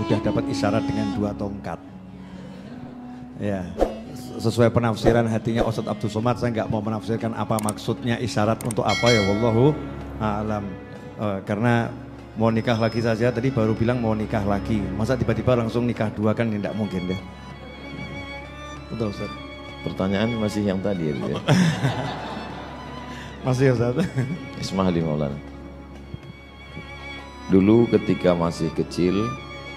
sudah dapat isyarat dengan 2 tongkat. Ya, sesuai penafsiran hatinya Ustadz Abdul Somad, saya nggak mau menafsirkan apa maksudnya isyarat untuk apa ya, wallahu a'lam. Karena mau nikah lagi saja, tadi baru bilang mau nikah lagi, masa tiba-tiba langsung nikah 2 kan tidak mungkin deh. Betul Ustadz. Pertanyaan masih yang tadi ya, ya? Masih Ustadz. Ismahli Maulana. Dulu ketika masih kecil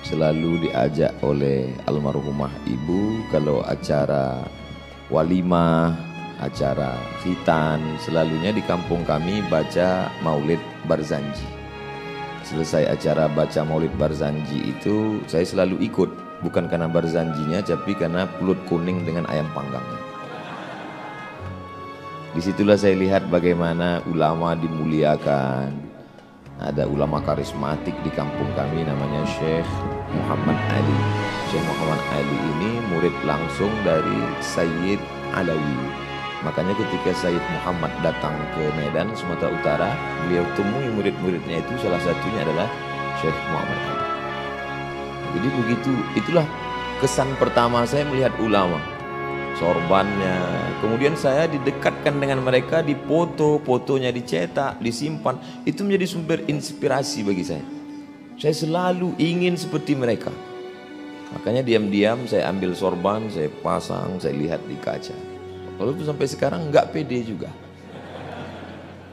selalu diajak oleh almarhumah ibu kalau acara walimah, acara khitan, selalunya di kampung kami baca Maulid Barzanji. Selesai acara baca Maulid Barzanji itu saya selalu ikut, bukan karena Barzanjinya tapi karena pulut kuning dengan ayam panggangnya. Disitulah saya lihat bagaimana ulama dimuliakan. Ada ulama karismatik di kampung kami namanya Syekh Muhammad Ali. Syekh Muhammad Ali ini murid langsung dari Sayyid Alawi. Makanya ketika Sayyid Muhammad datang ke Medan, Sumatera Utara, beliau temui murid-muridnya itu, salah satunya adalah Syekh Muhammad Ali. Jadi begitu, itulah kesan pertama saya melihat ulama. Sorbannya, kemudian saya didekatkan dengan mereka, dipoto, fotonya dicetak, disimpan, itu menjadi sumber inspirasi bagi saya. Saya selalu ingin seperti mereka. Makanya diam-diam saya ambil sorban, saya pasang, saya lihat di kaca. Walaupun sampai sekarang nggak pede juga.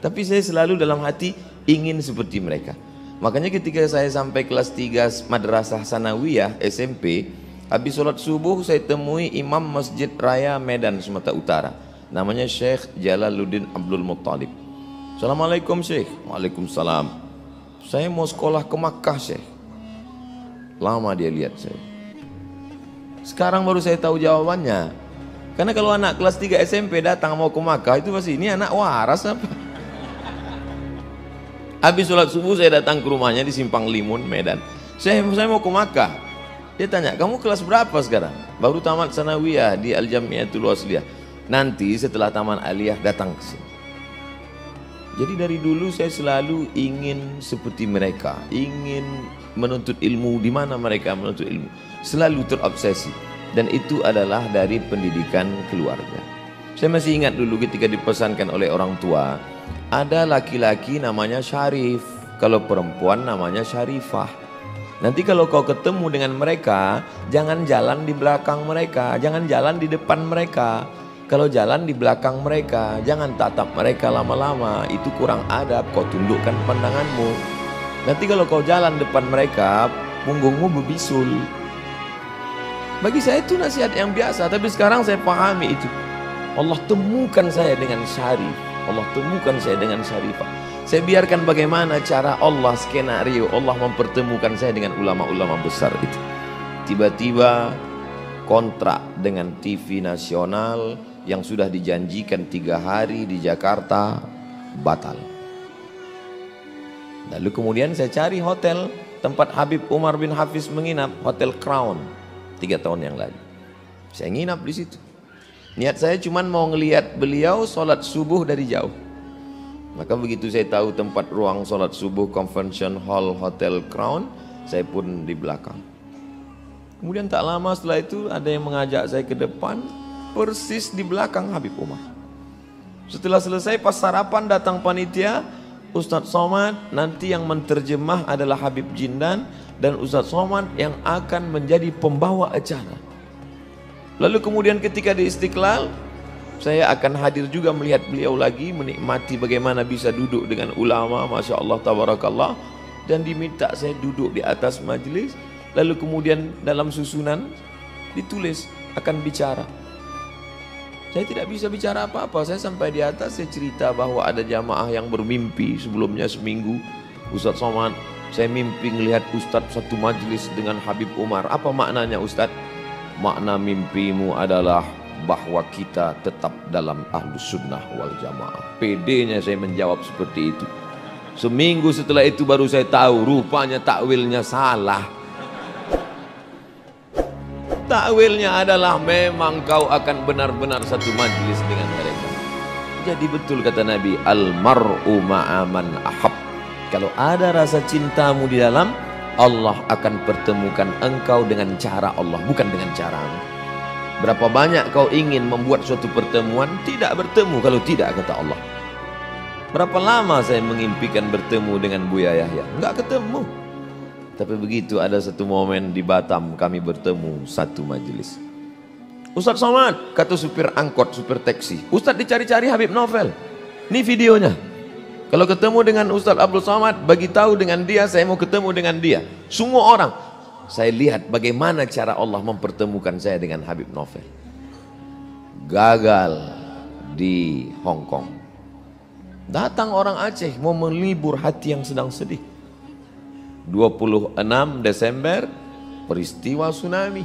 Tapi saya selalu dalam hati ingin seperti mereka. Makanya ketika saya sampai kelas 3 Madrasah Sanawiyah SMP, habis sholat subuh saya temui Imam Masjid Raya Medan Sumatera Utara, namanya Syekh Jalaluddin Abdul Muttalib. Assalamualaikum Syekh. Waalaikumsalam. Saya mau sekolah ke Makkah Syekh. Lama dia lihat saya. Sekarang baru saya tahu jawabannya. Karena kalau anak kelas 3 SMP datang mau ke Makkah, itu pasti ini anak waras apa? Habis sholat subuh saya datang ke rumahnya di Simpang Limun Medan. Saya mau ke Makkah. Dia tanya, kamu kelas berapa sekarang? Baru tamat sanawiyah di Al-Jamiatul Wasliyah. Nanti setelah taman aliyah datang ke sini. Jadi dari dulu saya selalu ingin seperti mereka, ingin menuntut ilmu di mana mereka menuntut ilmu. Selalu terobsesi, dan itu adalah dari pendidikan keluarga. Saya masih ingat dulu ketika dipesankan oleh orang tua, ada laki-laki namanya Syarif, kalau perempuan namanya Syarifah. Nanti kalau kau ketemu dengan mereka, jangan jalan di belakang mereka, jangan jalan di depan mereka. Kalau jalan di belakang mereka, jangan tatap mereka lama-lama, itu kurang adab, kau tundukkan pandanganmu. Nanti kalau kau jalan depan mereka, punggungmu berbisul. Bagi saya itu nasihat yang biasa, tapi sekarang saya pahami itu. Allah temukan saya dengan Syarif, Allah temukan saya dengan Syarifah. Saya biarkan bagaimana cara Allah, skenario Allah mempertemukan saya dengan ulama-ulama besar itu. Tiba-tiba kontrak dengan TV nasional yang sudah dijanjikan 3 hari di Jakarta batal. Lalu kemudian saya cari hotel tempat Habib Umar bin Hafiz menginap, Hotel Crown, 3 tahun yang lalu. Saya nginap di situ. Niat saya cuma mau ngelihat beliau sholat subuh dari jauh. Maka begitu saya tahu tempat ruang sholat subuh Convention Hall Hotel Crown, saya pun di belakang. Kemudian tak lama setelah itu ada yang mengajak saya ke depan, persis di belakang Habib Umar. Setelah selesai pas sarapan datang panitia, Ustadz Somad nanti yang menterjemah adalah Habib Jindan, dan Ustadz Somad yang akan menjadi pembawa acara. Lalu kemudian ketika di Istiqlal, saya akan hadir juga melihat beliau lagi, menikmati bagaimana bisa duduk dengan ulama, Masya Allah, Tabarakallah. Dan diminta saya duduk di atas majelis. Lalu kemudian dalam susunan ditulis akan bicara. Saya tidak bisa bicara apa-apa. Saya sampai di atas, saya cerita bahwa ada jamaah yang bermimpi sebelumnya seminggu. Ustadz Somad, saya mimpi melihat Ustadz satu majelis dengan Habib Umar. Apa maknanya Ustadz? Makna mimpimu adalah bahwa kita tetap dalam Ahlus Sunnah wal Jamaah. Pedenya saya menjawab seperti itu. Seminggu setelah itu baru saya tahu rupanya takwilnya salah. Takwilnya adalah memang kau akan benar-benar satu majlis dengan mereka. Jadi betul kata Nabi, al-mar'u ma'aman ahab. Kalau ada rasa cintamu di dalam, Allah akan pertemukan engkau dengan cara Allah, bukan dengan caramu. Berapa banyak kau ingin membuat suatu pertemuan, tidak bertemu kalau tidak kata Allah. Berapa lama saya mengimpikan bertemu dengan Buya Yahya, enggak ketemu. Tapi begitu ada satu momen di Batam kami bertemu satu majelis. Ustadz Somad, kata supir angkot, supir taksi, Ustadz dicari-cari Habib Novel. Ini videonya. Kalau ketemu dengan Ustadz Abdul Somad, bagi tahu dengan dia, saya mau ketemu dengan dia. Semua orang, saya lihat bagaimana cara Allah mempertemukan saya dengan Habib Novel. Gagal di Hong Kong. Datang orang Aceh mau melibur hati yang sedang sedih. 26 Desember, peristiwa tsunami.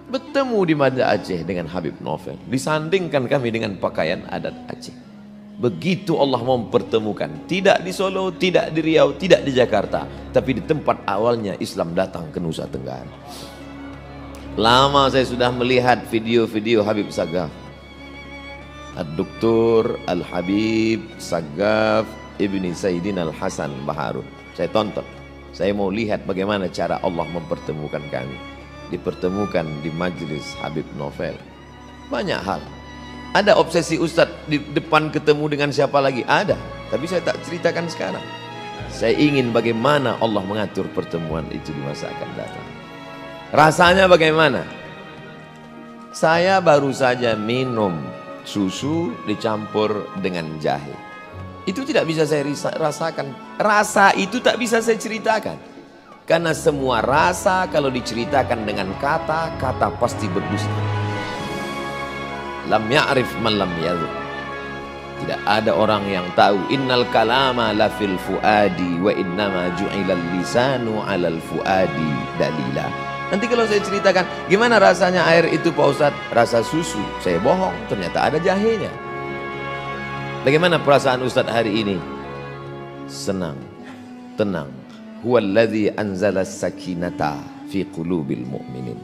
Bertemu di Banda Aceh dengan Habib Novel. Disandingkan kami dengan pakaian adat Aceh. Begitu Allah mempertemukan. Tidak di Solo, tidak di Riau, tidak di Jakarta. Tapi di tempat awalnya Islam datang ke Nusa Tenggara. Lama saya sudah melihat video-video Habib Sagaf. Ad-Doktor Al-Habib Sagaf Ibni Sayyidin Al-Hasan Baharun. Saya tonton. Saya mau lihat bagaimana cara Allah mempertemukan kami. Dipertemukan di majelis Habib Novel. Banyak hal. Ada obsesi Ustadz di depan ketemu dengan siapa lagi? Ada. Tapi saya tak ceritakan sekarang. Saya ingin bagaimana Allah mengatur pertemuan itu di masa akan datang. Rasanya bagaimana? Saya baru saja minum susu dicampur dengan jahe. Itu tidak bisa saya rasakan. Rasa itu tak bisa saya ceritakan. Karena semua rasa kalau diceritakan dengan kata, kata pasti berdusta. Lam ya'rif man lam yadhuq. Tidak ada orang yang tahu. Innal kalama la fil fuadi wa innama ju'ilal lisanu 'alal fuadi dalila. Nanti kalau saya ceritakan gimana rasanya air itu Pak Ustadz, rasa susu, saya bohong, ternyata ada jahenya. Bagaimana perasaan Ustadz hari ini? Senang, tenang. Huwallazi anzala sakinata fi qulubil mu'minin.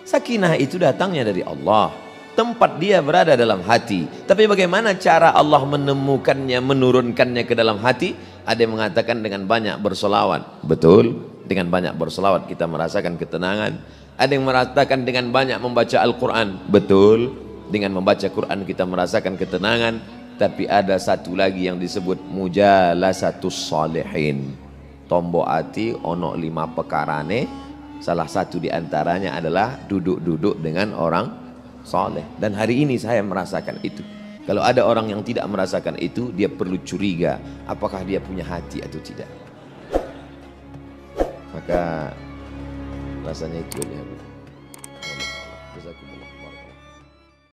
Sakinah itu datangnya dari Allah. Tempat dia berada dalam hati. Tapi bagaimana cara Allah menemukannya, menurunkannya ke dalam hati? Ada yang mengatakan dengan banyak bersolawat. Betul, dengan banyak bersolawat kita merasakan ketenangan. Ada yang mengatakan dengan banyak membaca Al-Quran. Betul, dengan membaca Quran kita merasakan ketenangan. Tapi ada satu lagi yang disebut mujalasatus salihin. Tombo ati ono 5 pekarane. Salah satu diantaranya adalah duduk-duduk dengan orang soleh. Dan hari ini saya merasakan itu. Kalau ada orang yang tidak merasakan itu, dia perlu curiga apakah dia punya hati atau tidak. Maka rasanya itu ya. Jazakumullah.